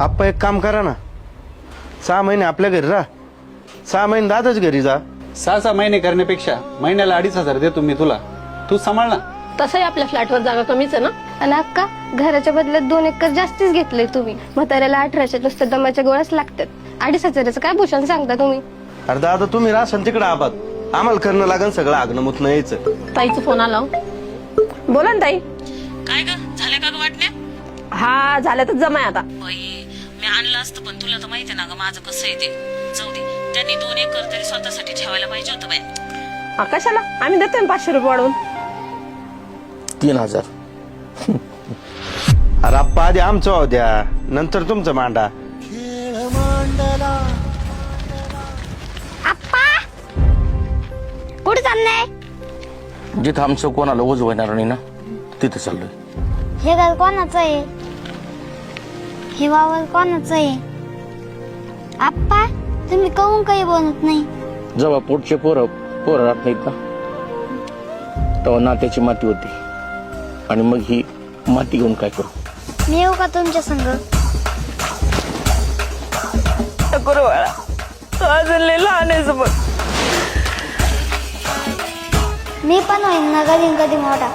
आप्पा एक काम करा ना, 6 महिने आपल्या घरी राहा, 6 महिने दादाच घरी जा. 6 महिने करण्यापेक्षा महिन्याला 2,500 देतो मी तुला, तू सांभाळ ना. तसंही आपल्या फ्लॅटवर जागा कमीच आहे ना. आणि अक्का, घराच्या बदल्यात 2 एकर जास्तीच घेतले तुम्ही. म्हाताऱ्याला 1800 नुसतं दमाच्या गोळ्याच लागतात. 2,500 काय भूषण सांगता तुम्ही. अरे दादा तुम्ही राशन तिकडे आबाद, आम्हाला करणं लागन सगळं आगणं मुतणं यायचं. ताईचा फोन आला. बोला ना ताई. काय ग झाले का ग वाटण्या? हा झालं तर जमाय आता. बाई मी आणलं असतं पण तुला तर माहिती ना ग माझं कसं आहे ते. जाऊ दे, त्यांनी 2 एकर तरी स्वतःसाठी ठेवायला पाहिजे होतं बाई. कशाला, आम्ही देतोय 500 रुपये वाढवून. 3,000. अरे आप्पा आधी आमचं वाहू द्या, नंतर तुमचं मांडा. कुठे चाललंय? जिथं आमचं कोणाला ओझ होणार नाही ना तिथं चाललोय. हे घर कोणाचं आहे? हे वावर कोणाचं आहे? आप्पा, तुम्ही कहून काही बोलत नाही? जेव्हा पोटचे पोरं राहत नाहीत ना, तेव्हा नात्याची माती होती. आणि मग ही माती घेऊन काय करू? मी येऊ का तुमच्या संग? करू बाळा, तो अजून लय लहान आहे सोबत. मी पण होईन ना कधी मोठा.